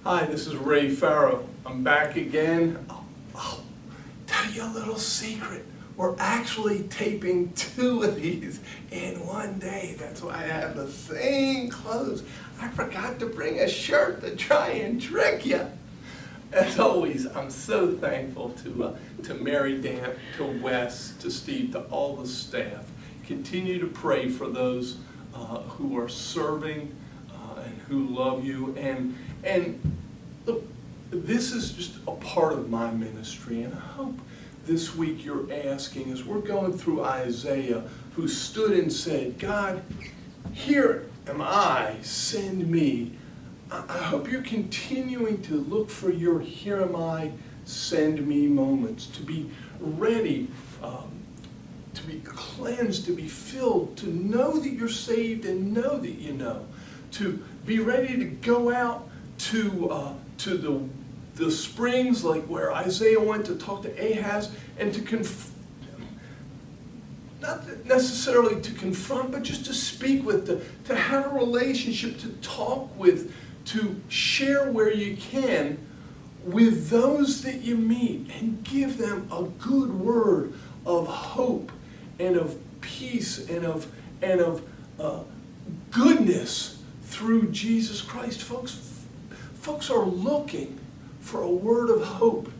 Hi, this is Farrow. I'm back again. I'll tell you a little secret. We're actually taping 2 of these in one day. That's why I have the same clothes. I forgot to bring a shirt to try and trick you. As always, I'm so thankful to Mary, Dan, to Wes, to Steve, to all the staff. Continue to pray for those who are serving and who love you. And look, this is just a part of my ministry, and I hope this week you're asking, as we're going through Isaiah, who stood and said, God, here am I, send me. I hope you're continuing to look for your here am I, send me moments, to be ready, to be cleansed, to be filled, to know that you're saved and know that you know, to be ready to go out to the springs, like where Isaiah went to talk to Ahaz, and to not necessarily to confront, but just to speak with, to have a relationship, to talk with, to share where you can with those that you meet, and give them a good word of hope and of peace and of goodness through Jesus Christ. Folks are looking for a word of hope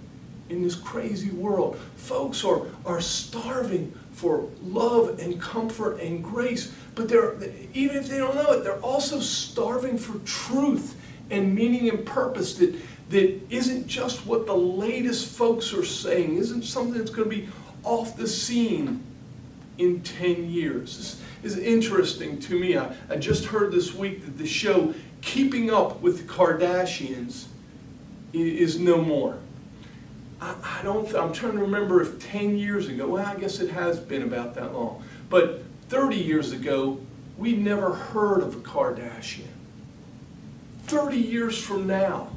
in this crazy world. Folks are starving for love and comfort and grace, but even if they don't know it, they're also starving for truth and meaning and purpose that isn't just what the latest folks are saying, isn't something that's going to be off the scene in 10 years. This is interesting to me. I just heard this week that the show Keeping Up with the Kardashians is no more. I'm trying to remember if 10 years ago, well, I guess it has been about that long, but 30 years ago, we never heard of a Kardashian. 30 years from now,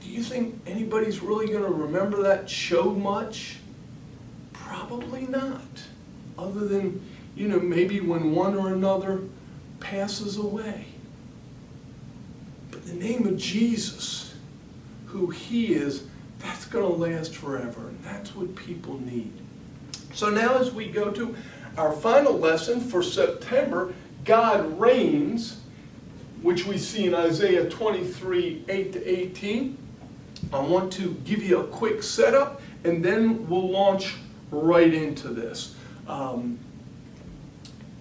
do you think anybody's really going to remember that show much? Probably not. Other than, maybe when one or another passes away. But the name of Jesus, who He is, that's going to last forever, and that's what people need. So now as we go to our final lesson for September, God reigns, which we see in Isaiah 23, 8-18. I want to give you a quick setup, and then we'll launch right into this.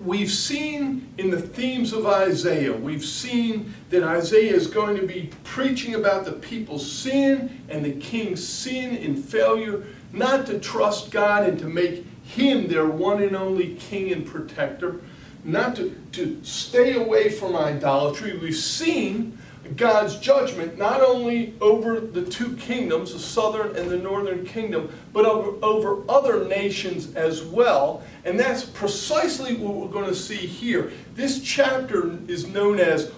We've seen in the themes of Isaiah, we've seen that Isaiah is going to be preaching about the people's sin and the king's sin and failure not to trust God and to make Him their one and only king and protector, not to stay away from idolatry. We've seen God's judgment not only over the 2 kingdoms, the southern and the northern kingdom, but over other nations as well. And that's precisely what we're going to see here. This chapter is known as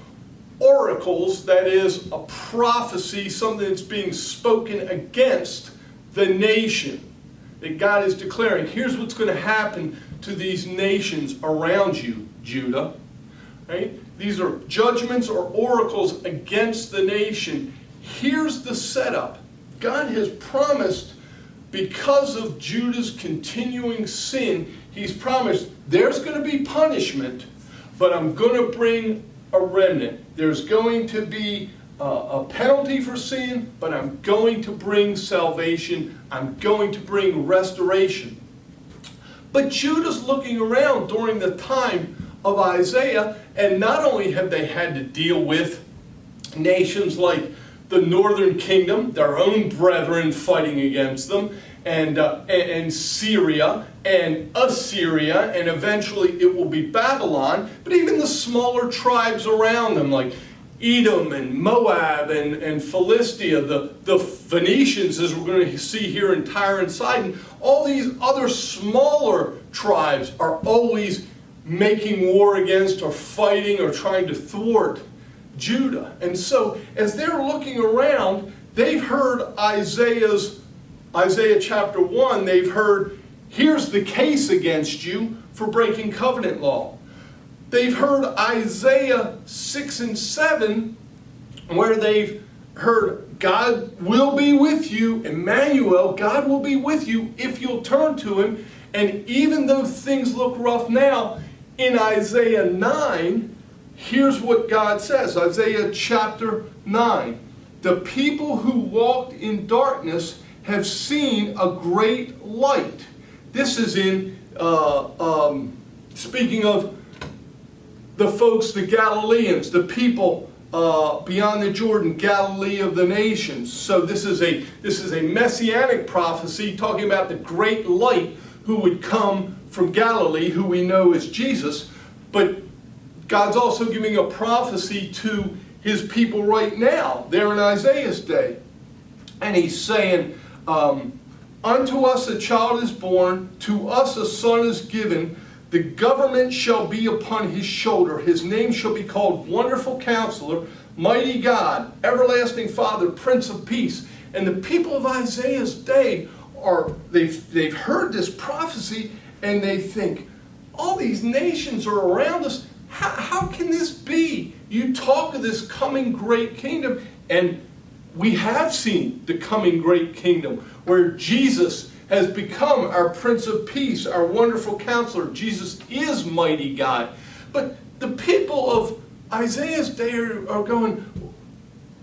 oracles, that is a prophecy, something that's being spoken against the nation. That God is declaring, here's what's going to happen to these nations around you, Judah. Right? These are judgments or oracles against the nation. Here's the setup. God has promised, because of Judah's continuing sin, He's promised there's going to be punishment, but I'm going to bring a remnant. There's going to be a penalty for sin, but I'm going to bring salvation. I'm going to bring restoration. But Judah's looking around during the time of Isaiah, and not only have they had to deal with nations like the northern kingdom, their own brethren fighting against them, and Syria and Assyria, and eventually it will be Babylon, but even the smaller tribes around them like Edom and Moab and Philistia, the Phoenicians, as we're going to see here in Tyre and Sidon, all these other smaller tribes are always making war against or fighting or trying to thwart Judah. And so as they're looking around, they've heard Isaiah chapter 1, they've heard, here's the case against you for breaking covenant law. They've heard Isaiah 6 and 7, where they've heard God will be with you, Emmanuel, God will be with you if you'll turn to him. And even though things look rough now, in Isaiah 9, here's what God says. Isaiah chapter 9. The people who walked in darkness have seen a great light. This is in, speaking of the folks, the Galileans, the people beyond the Jordan, Galilee of the nations. So this is a messianic prophecy talking about the great light who would come from Galilee, who we know as Jesus. But God's also giving a prophecy to his people right now, there in Isaiah's day. And he's saying, unto us a child is born, to us a son is given, the government shall be upon his shoulder. His name shall be called Wonderful Counselor, Mighty God, Everlasting Father, Prince of Peace. And the people of Isaiah's day they've heard this prophecy and they think, all these nations are around us. How can this be? You talk of this coming great kingdom, and we have seen the coming great kingdom where Jesus has become our Prince of Peace, our Wonderful Counselor. Jesus is Mighty God. But the people of Isaiah's day are going,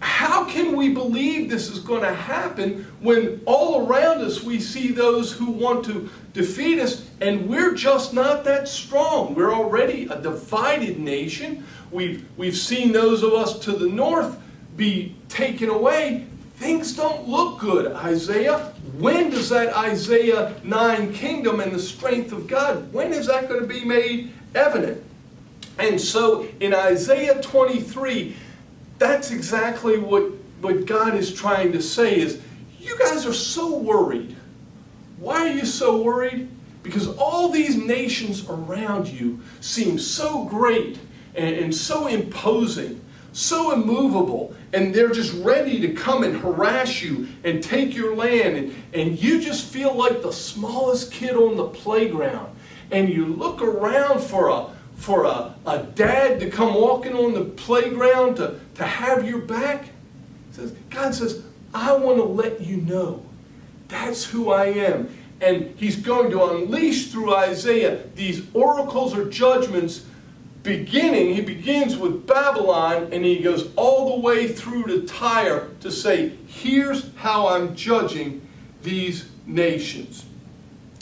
how can we believe this is going to happen when all around us we see those who want to defeat us, and we're just not that strong? We're already a divided nation. We've seen those of us to the north be taken away. Things don't look good, Isaiah. When does that Isaiah 9 kingdom and the strength of God, when is that going to be made evident? And so in Isaiah 23, that's exactly what God is trying to say is, you guys are so worried. Why are you so worried? Because all these nations around you seem so great and so imposing, so immovable, and they're just ready to come and harass you and take your land, and you just feel like the smallest kid on the playground, and you look around for a dad to come walking on the playground to have your back. God says, I want to let you know that's who I am. And he's going to unleash through Isaiah these oracles or judgments he begins with Babylon, and he goes all the way through to Tyre to say, here's how I'm judging these nations.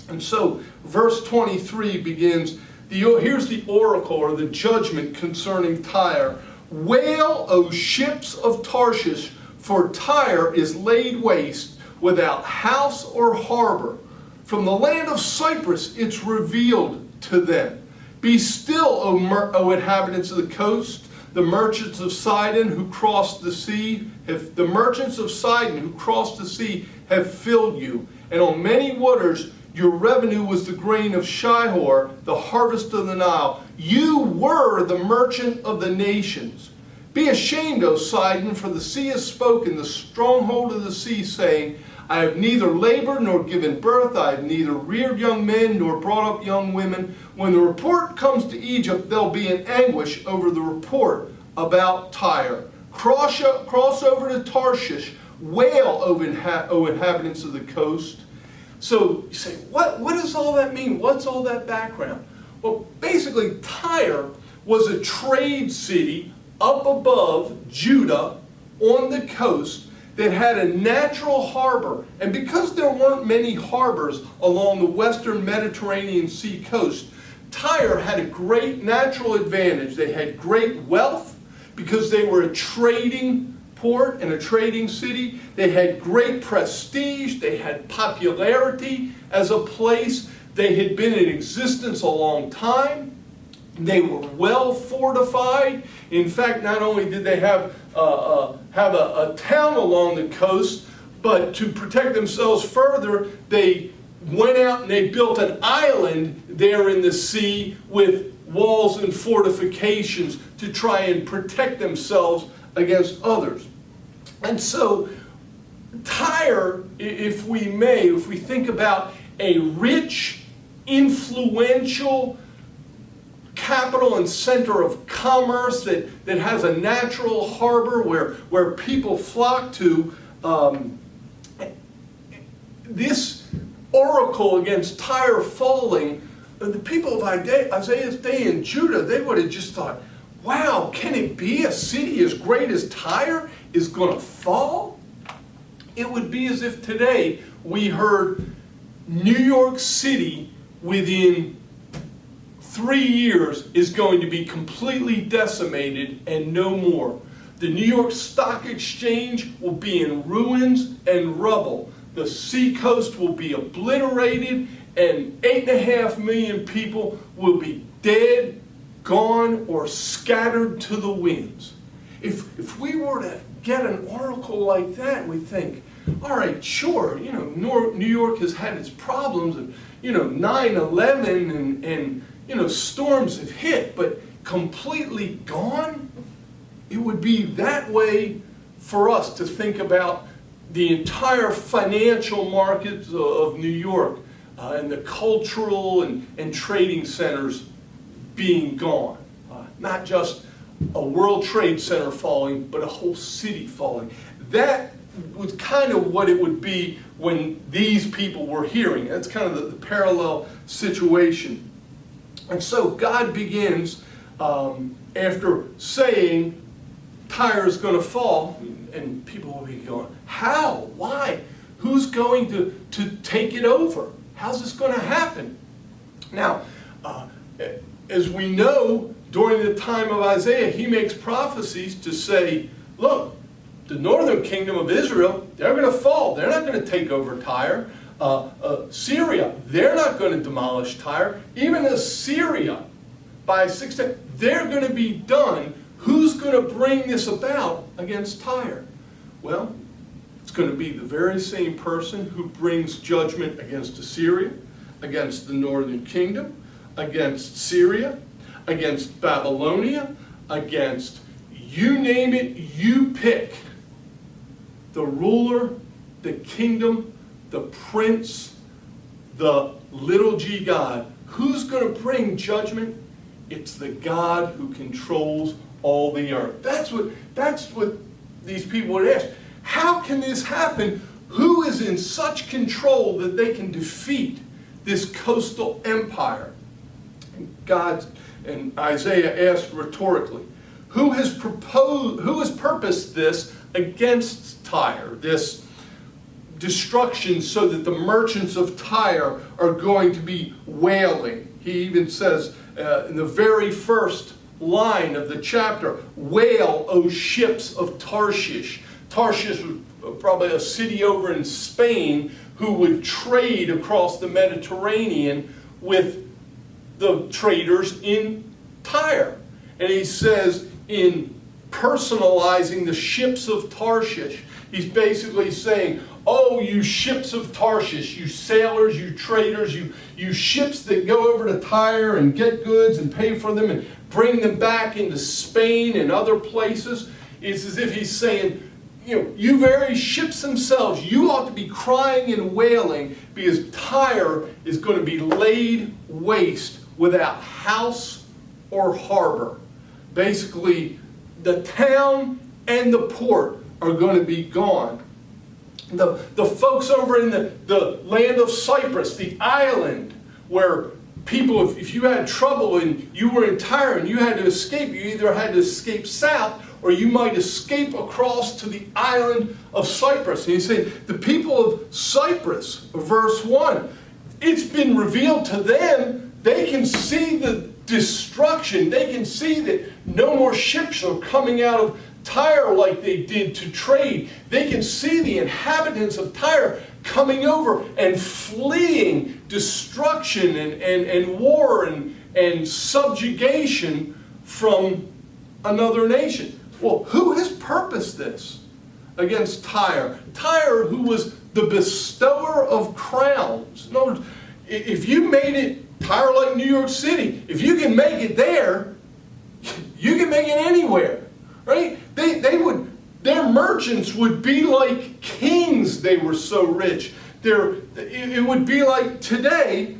And so verse 23 begins, here's the oracle or the judgment concerning Tyre. Wail, O ships of Tarshish, for Tyre is laid waste without house or harbor. From the land of Cyprus it's revealed to them. Be still, O inhabitants of the coast, the merchants of Sidon who crossed the sea. The merchants of Sidon who crossed the sea have filled you. And on many waters your revenue was the grain of Shihor, the harvest of the Nile. You were the merchant of the nations. Be ashamed, O Sidon, for the sea has spoken, the stronghold of the sea, saying, I have neither labored nor given birth, I have neither reared young men nor brought up young women. When the report comes to Egypt, they'll be in anguish over the report about Tyre. Cross over to Tarshish, wail, O inhabitants of the coast. So you say, what does all that mean? What's all that background? Well, basically, Tyre was a trade city up above Judah on the coast that had a natural harbor. And because there weren't many harbors along the western Mediterranean Sea coast, Tyre had a great natural advantage. They had great wealth because they were a trading port and a trading city. They had great prestige. They had popularity as a place. They had been in existence a long time. They were well fortified. In fact, not only did they have a town along the coast, but to protect themselves further, they went out and they built an island there in the sea with walls and fortifications to try and protect themselves against others. And so Tyre, if we think about a rich, influential capital and center of commerce that has a natural harbor where people flock to. This oracle against Tyre falling, the people of Isaiah's day in Judah, they would have just thought, wow, can it be a city as great as Tyre is going to fall? It would be as if today we heard New York City within 3 years is going to be completely decimated and no more. The New York Stock Exchange will be in ruins and rubble. The seacoast will be obliterated, and 8.5 million people will be dead, gone, or scattered to the winds. If we were to get an oracle like that, we think, all right, sure, New York has had its problems, and 9/11 and storms have hit, but completely gone? It would be that way for us to think about the entire financial markets of New York and the cultural and trading centers being gone. Not just a World Trade Center falling, but a whole city falling. That was kind of what it would be when these people were hearing. That's kind of the parallel situation. And so God begins, after saying Tyre is going to fall, and people will be going, how? Why? Who's going to take it over? How's this going to happen? Now, as we know, during the time of Isaiah, he makes prophecies to say, look, the northern kingdom of Israel, they're going to fall. They're not going to take over Tyre. Syria, they're not going to demolish Tyre. Even Assyria, by 610, they're going to be done. Who's going to bring this about against Tyre? Well, it's going to be the very same person who brings judgment against Assyria, against the northern kingdom, against Syria, against Babylonia, against, you name it, you pick. The ruler, the kingdom, the prince, the little g God. Who's going to bring judgment? It's the God who controls all the earth. That's what these people would ask. How can this happen? Who is in such control that they can defeat this coastal empire? God and Isaiah asked rhetorically, who has purposed this against Tyre, this destruction, so that the merchants of Tyre are going to be wailing? He even says in the very first line of the chapter, wail, O ships of Tarshish. Tarshish was probably a city over in Spain who would trade across the Mediterranean with the traders in Tyre. And he says, in personalizing the ships of Tarshish, he's basically saying, oh, you ships of Tarshish, you sailors, you traders, you ships that go over to Tyre and get goods and pay for them and bring them back into Spain and other places. It's as if he's saying, you very ships themselves, you ought to be crying and wailing because Tyre is going to be laid waste without house or harbor. Basically, the town and the port are going to be gone. The folks over in the land of Cyprus, the island, where people, if you had trouble and you were in Tyre and you had to escape, you either had to escape south or you might escape across to the island of Cyprus. And you say, the people of Cyprus, verse 1, it's been revealed to them, they can see the destruction, they can see that no more ships are coming out of Tyre like they did to trade. They can see the inhabitants of Tyre coming over and fleeing destruction and war and subjugation from another nation. Well, who has purposed this against Tyre? Tyre, who was the bestower of crowns. In other words, if you made it Tyre like New York City, if you can make it there, you can make it anywhere, right? Their merchants would be like kings. They were so rich. It would be like today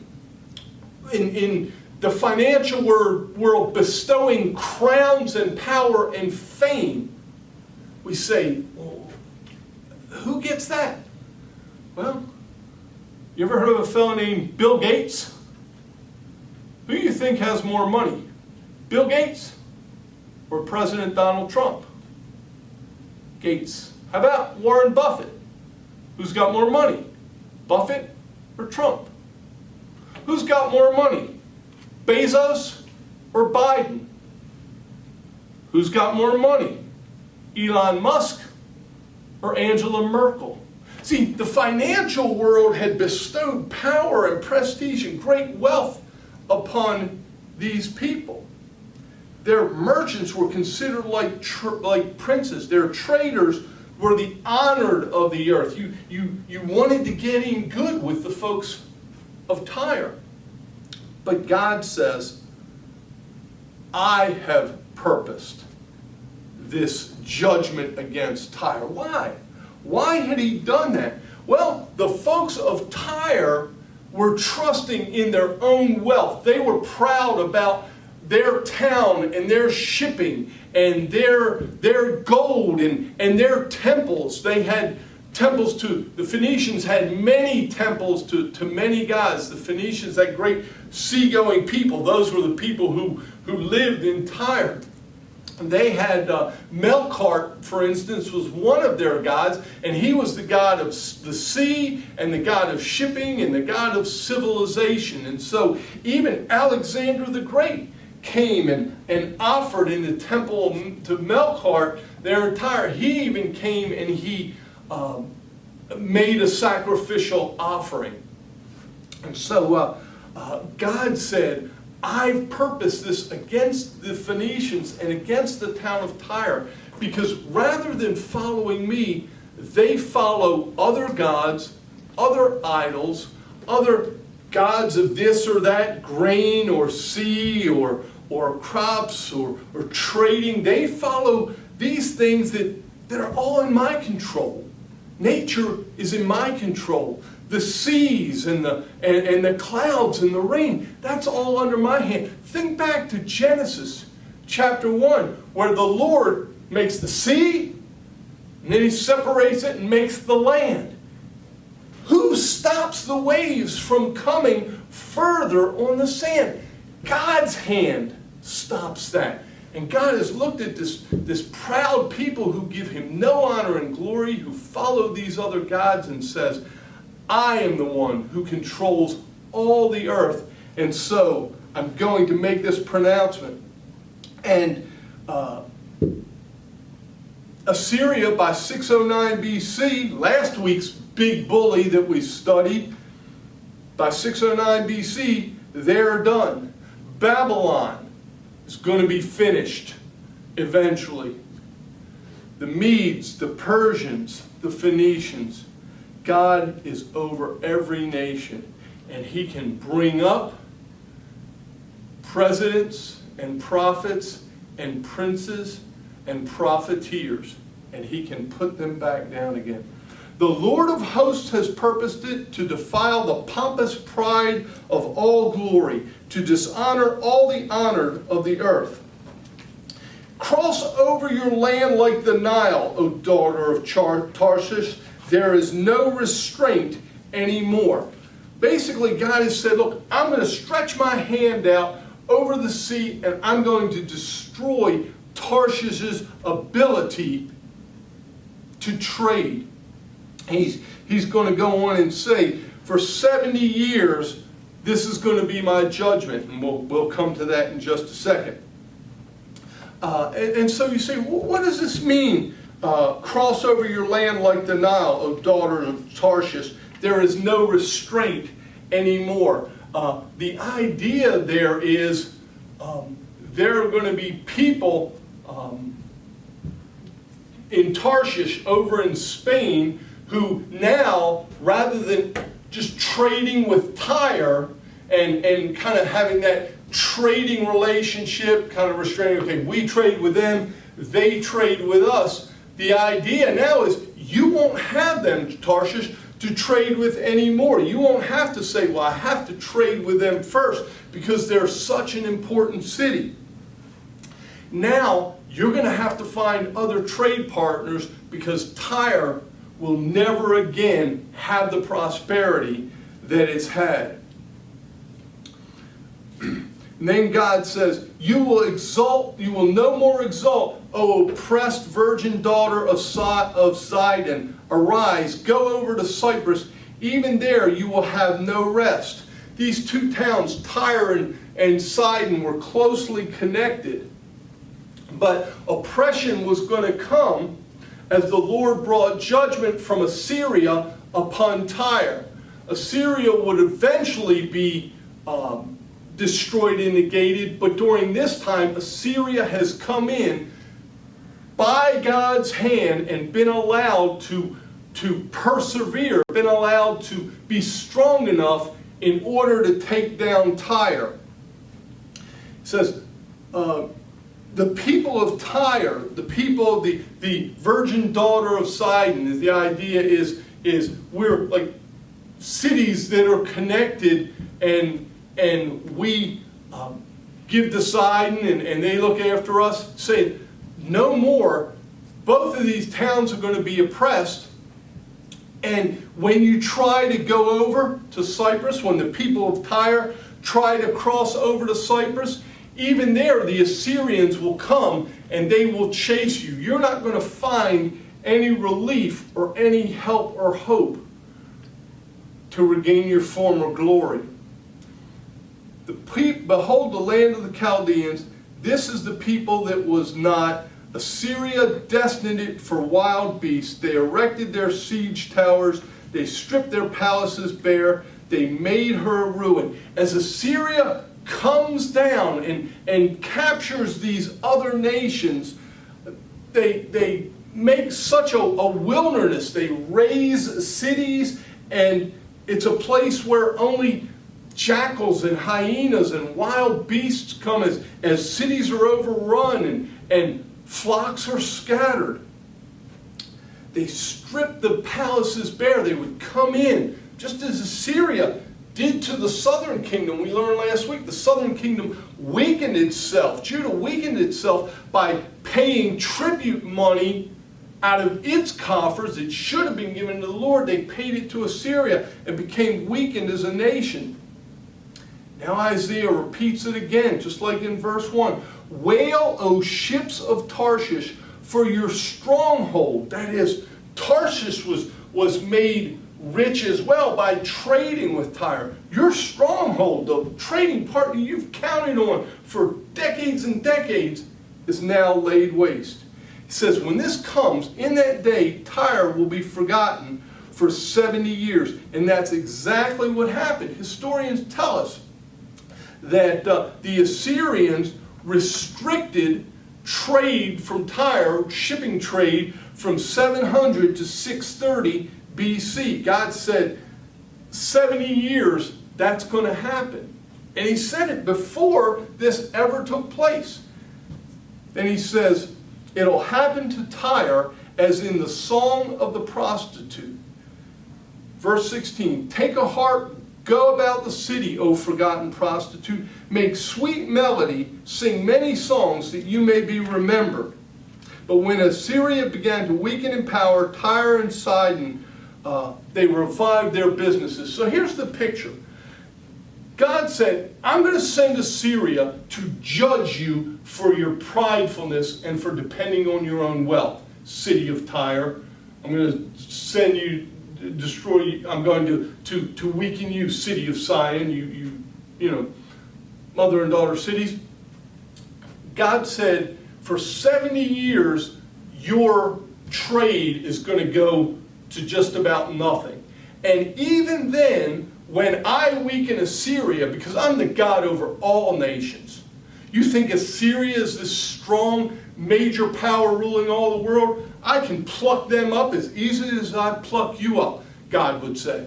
in the financial world bestowing crowns and power and fame, we say, well, who gets that? Well, you ever heard of a fellow named Bill Gates? Who do you think has more money? Bill Gates or President Donald Trump? Gates. How about Warren Buffett? Who's got more money? Buffett or Trump? Who's got more money? Bezos or Biden? Who's got more money? Elon Musk or Angela Merkel? See, the financial world had bestowed power and prestige and great wealth upon these people. Their merchants were considered like princes. Their traders were the honored of the earth. You wanted to get in good with the folks of Tyre. But God says, I have purposed this judgment against Tyre. Why? Why had he done that? Well, the folks of Tyre were trusting in their own wealth. They were proud about their town and their shipping and their gold and their temples. They had temples to, the Phoenicians had many temples to many gods. The Phoenicians, that great seagoing people, those were the people who lived in Tyre. They had Melkart, for instance, was one of their gods, and he was the god of the sea and the god of shipping and the god of civilization. And so even Alexander the Great came and offered in the temple to Melkart their entire. He even came and he made a sacrificial offering. And so God said, I've purposed this against the Phoenicians and against the town of Tyre, because rather than following me, they follow other gods, other idols, other gods of this or that, grain or sea or crops or trading. They follow these things that are all in my control. Nature is in my control. The seas and the clouds and the rain, that's all under my hand. Think back to Genesis chapter 1, where the Lord makes the sea, and then he separates it and makes the land. Who stops the waves from coming further on the sand? God's hand stops that. And God has looked at this proud people who give him no honor and glory, who follow these other gods, and says, I am the one who controls all the earth, and so I'm going to make this pronouncement. And Assyria by 609 BC, last week's big bully that we studied, by 609 BC, they're done. Babylon is going to be finished eventually. The Medes, the Persians, the Phoenicians, God is over every nation, and he can bring up presidents and prophets and princes and profiteers, and he can put them back down again. The Lord of hosts has purposed it to defile the pompous pride of all glory, to dishonor all the honored of the earth. Cross over your land like the Nile, O daughter of Tarshish. There is no restraint anymore. Basically, God has said, look, I'm going to stretch my hand out over the sea, and I'm going to destroy Tarshish's ability to trade. He's going to go on and say, for 70 years, this is going to be my judgment. And we'll come to that in just a second. And so you say, well, what does this mean? Cross over your land like the Nile, O daughter of Tarshish. There is no restraint anymore. The idea there is there are going to be people in Tarshish over in Spain who now, rather than just trading with Tyre and kind of having that trading relationship, kind of restraining, okay, we trade with them, they trade with us. The idea now is you won't have them, Tarshish, to trade with anymore. You won't have to say, well, I have to trade with them first, because they're such an important city. Now, you're going to have to find other trade partners because Tyre will never again have the prosperity that it's had. And then God says, you will no more exalt, O oppressed virgin daughter of Sidon. Arise, go over to Cyprus. Even there you will have no rest. These two towns, Tyre and Sidon, were closely connected. But oppression was going to come as the Lord brought judgment from Assyria upon Tyre. Assyria would eventually be destroyed and negated, but during this time, Assyria has come in by God's hand and been allowed to persevere, been allowed to be strong enough in order to take down Tyre. It says, the people of Tyre, the people, the virgin daughter of Sidon, the idea is we're like cities that are connected, and we give to Sidon and they look after us, say, no more. Both of these towns are going to be oppressed. And when you try to go over to Cyprus, when the people of Tyre try to cross over to Cyprus, even there the Assyrians will come and they will chase you. You're not going to find any relief or any help or hope to regain your former glory. Behold the land of the Chaldeans. This is the people that was not. Assyria destined it for wild beasts. They erected their siege towers. They stripped their palaces bare. They made her a ruin. As Assyria comes down and captures these other nations, they make such a wilderness. They raise cities, and it's a place where only jackals and hyenas and wild beasts come as cities are overrun and flocks are scattered. They stripped the palaces bare. They would come in, just as Assyria did to the southern kingdom. We learned last week the southern kingdom weakened itself. Judah weakened itself by paying tribute money out of its coffers that should have been given to the Lord. They paid it to Assyria and became weakened as a nation. Now Isaiah repeats it again, just like in verse 1. Wail, O ships of Tarshish, for your stronghold. That is, Tarshish was made rich as well by trading with Tyre. Your stronghold, the trading partner you've counted on for decades and decades, is now laid waste. He says, when this comes, in that day, Tyre will be forgotten for 70 years. And that's exactly what happened. Historians tell us that the Assyrians restricted trade from Tyre, shipping trade, from 700 to 630 BC. God said, 70 years, that's going to happen. And he said it before this ever took place. Then he says, it'll happen to Tyre as in the song of the prostitute. Verse 16, take a harp, go about the city, O forgotten prostitute. Make sweet melody, sing many songs that you may be remembered. But when Assyria began to weaken in power, Tyre and Sidon, they revived their businesses. So here's the picture. God said, I'm going to send Assyria to judge you for your pridefulness and for depending on your own wealth. City of Tyre, I'm going to send you, destroy you. I'm going to weaken you, city of Zion, you know, mother and daughter cities. God said, for 70 years, your trade is going to go to just about nothing. And even then, when I weaken Assyria, because I'm the God over all nations, you think Assyria is this strong, major power ruling all the world? I can pluck them up as easily as I pluck you up, God would say.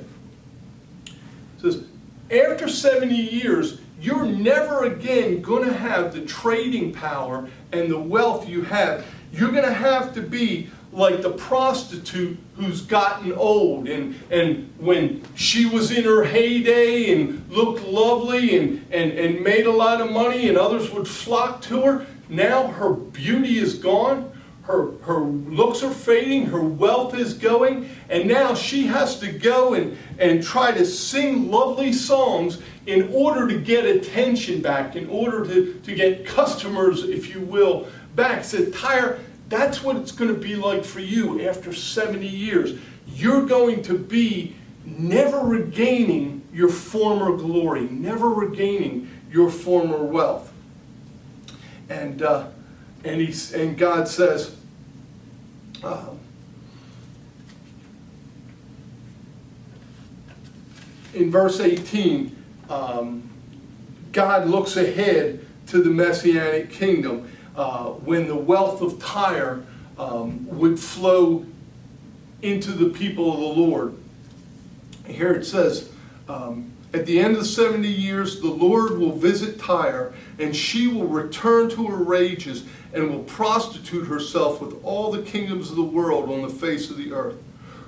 It says, after 70 years, you're never again going to have the trading power and the wealth you have. You're going to have to be like the prostitute who's gotten old, and when she was in her heyday and looked lovely and made a lot of money and others would flock to her, now her beauty is gone. Her looks are fading, her wealth is going, and now she has to go and try to sing lovely songs in order to get attention back, in order to get customers, if you will, back. Said Tyre, that's what it's going to be like for you after 70 years. You're going to be never regaining your former glory, never regaining your former wealth. And God says, in verse 18, God looks ahead to the Messianic kingdom when the wealth of Tyre would flow into the people of the Lord. Here it says, at the end of 70 years, the Lord will visit Tyre, and she will return to her rages and will prostitute herself with all the kingdoms of the world on the face of the earth.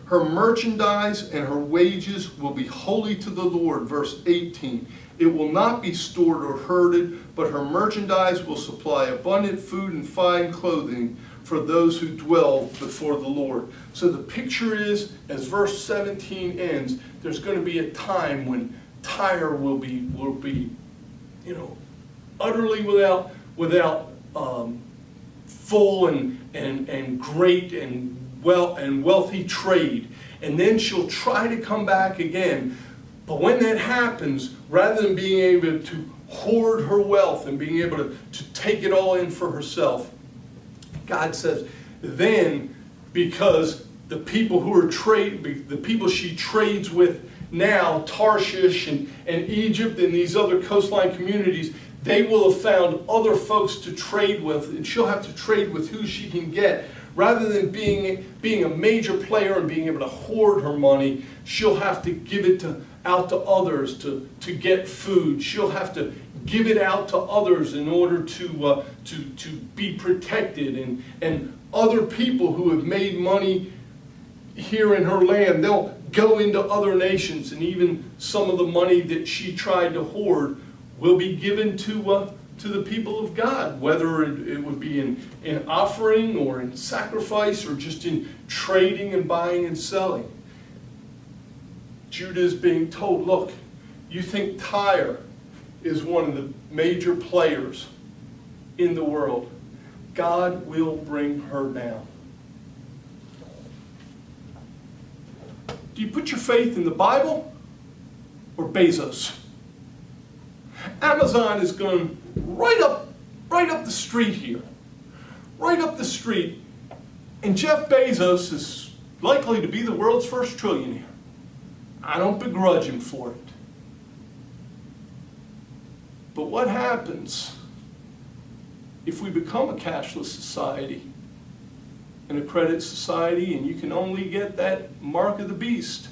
Her merchandise and her wages will be holy to the Lord. Verse 18. It will not be stored or herded, but her merchandise will supply abundant food and fine clothing for those who dwell before the Lord. So the picture is, as verse 17 ends, there's going to be a time when Tyre will be, utterly without full and great and wealthy trade, and then she'll try to come back again. But when that happens, rather than being able to hoard her wealth and being able to take it all in for herself, God says, then, because the people the people she trades with now, Tarshish and Egypt and these other coastline communities, they will have found other folks to trade with, and she'll have to trade with who she can get. Rather than being a major player and being able to hoard her money, she'll have to give it out to others to get food. She'll have to give it out to others in order to be protected. And other people who have made money here in her land, they'll go into other nations, and even some of the money that she tried to hoard will be given to the people of God, whether it would be in offering or in sacrifice or just in trading and buying and selling. Judah is being told, look, you think Tyre is one of the major players in the world. God will bring her down. Do you put your faith in the Bible or Bezos? Amazon is going right up the street here. Right up the street. And Jeff Bezos is likely to be the world's first trillionaire. I don't begrudge him for it. But what happens if we become a cashless society and a credit society, and you can only get that mark of the beast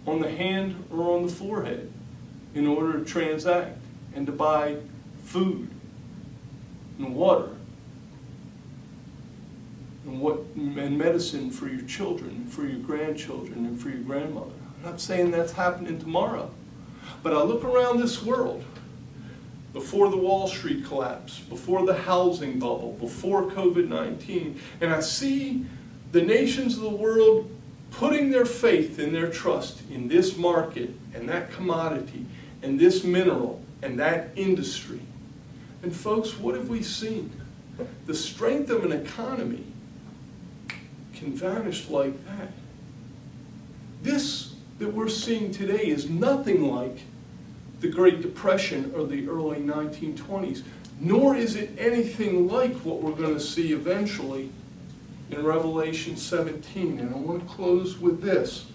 on the hand or on the forehead in order to transact and to buy food and water and medicine for your children, for your grandchildren, and for your grandmother? I'm not saying that's happening tomorrow, but I look around this world, before the Wall Street collapse, before the housing bubble, before COVID-19, and I see the nations of the world putting their faith and their trust in this market and that commodity and this mineral and that industry. And folks, what have we seen? The strength of an economy can vanish like that. This that we're seeing today is nothing like the Great Depression or the early 1920s, nor is it anything like what we're going to see eventually in Revelation 17. And I want to close with this.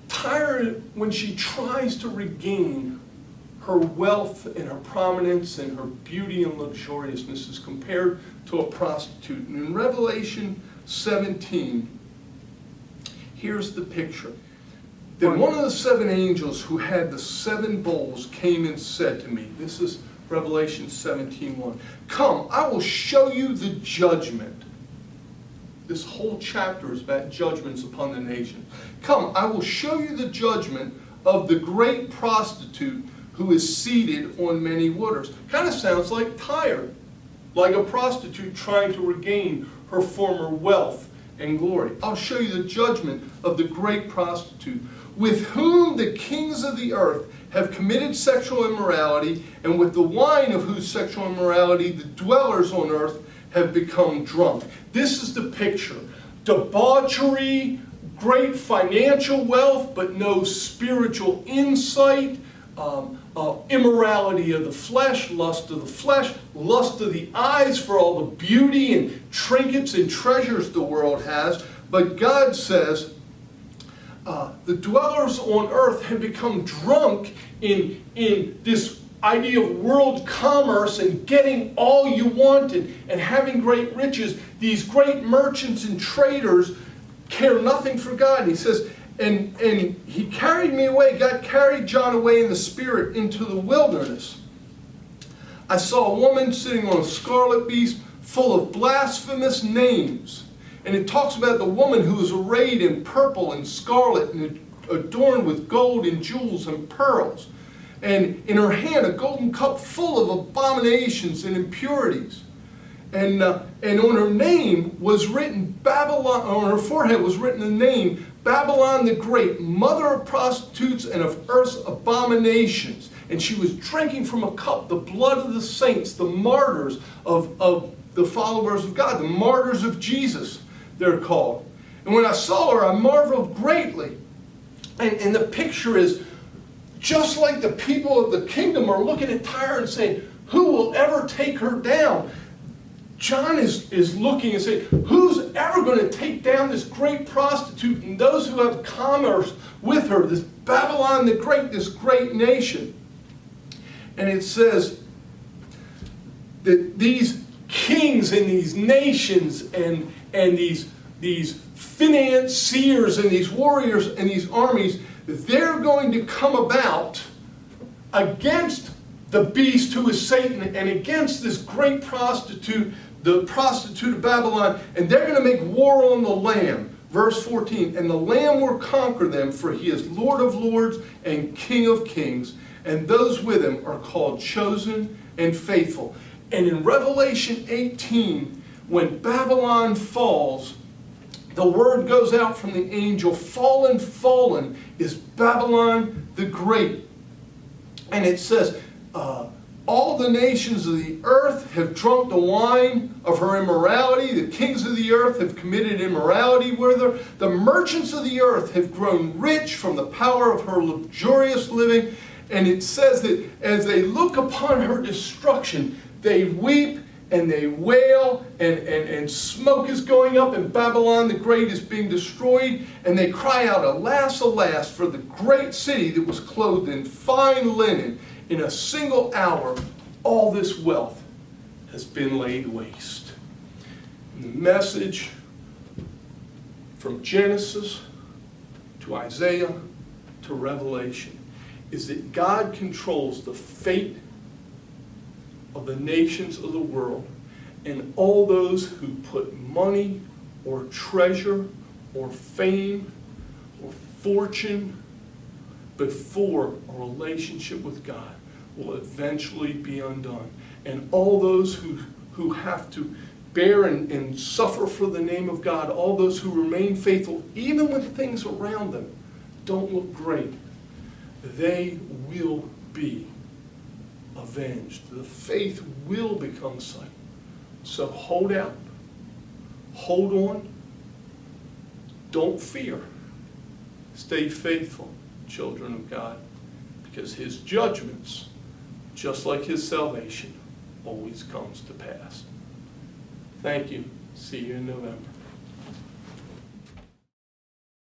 Tyre, when she tries to regain her wealth and her prominence and her beauty and luxuriousness, is compared to a prostitute. And in Revelation 17, here's the picture. Then one of the seven angels who had the seven bowls came and said to me, this is Revelation 17:1. Come, I will show you the judgment. This whole chapter is about judgments upon the nations. Come, I will show you the judgment of the great prostitute who is seated on many waters. Kind of sounds like Tyre, like a prostitute trying to regain her former wealth and glory. I'll show you the judgment of the great prostitute, with whom the kings of the earth have committed sexual immorality, and with the wine of whose sexual immorality the dwellers on earth have become drunk. This is the picture. Debauchery, great financial wealth, but no spiritual insight, immorality of the flesh, lust of the eyes for all the beauty and trinkets and treasures the world has. But God says, the dwellers on earth have become drunk in this idea of world commerce and getting all you want and having great riches. These great merchants and traders care nothing for God. And he says, and he carried me away. God carried John away in the spirit into the wilderness. I saw a woman sitting on a scarlet beast full of blasphemous names. And it talks about the woman who was arrayed in purple and scarlet and adorned with gold and jewels and pearls. And in her hand a golden cup full of abominations and impurities. And on her name was written Babylon, on her forehead was written the name Babylon the Great, mother of prostitutes and of earth's abominations. And she was drinking from a cup the blood of the saints, the martyrs of the followers of God, the martyrs of Jesus, they're called. And when I saw her, I marveled greatly. And the picture is just like the people of the kingdom are looking at Tyre and saying, who will ever take her down? John is looking and saying, who's ever going to take down this great prostitute and those who have commerce with her, this Babylon the Great, this great nation? And it says that these kings and these nations and these financiers and these warriors and these armies, they're going to come about against the beast who is Satan and against this great prostitute, the prostitute of Babylon, and they're going to make war on the Lamb. Verse 14, and the Lamb will conquer them, for he is Lord of lords and King of kings, and those with him are called chosen and faithful. And in Revelation 18, when Babylon falls, the word goes out from the angel, fallen, fallen is Babylon the Great. And it says, all the nations of the earth have drunk the wine of her immorality. The kings of the earth have committed immorality with her. The merchants of the earth have grown rich from the power of her luxurious living. And it says that as they look upon her destruction, they weep and they wail, and smoke is going up, and Babylon the Great is being destroyed, and they cry out, alas, alas, for the great city that was clothed in fine linen. In a single hour, all this wealth has been laid waste. And the message from Genesis to Isaiah to Revelation is that God controls the fate of the nations of the world, and all those who put money or treasure or fame or fortune before a relationship with God will eventually be undone. And all those who have to bear and suffer for the name of God, all those who remain faithful, even when things around them don't look great, they will be avenged. The faith will become sight. So hold out, hold on, don't fear. Stay faithful, children of God, because his judgments, just like his salvation, always comes to pass. Thank you. See you in November.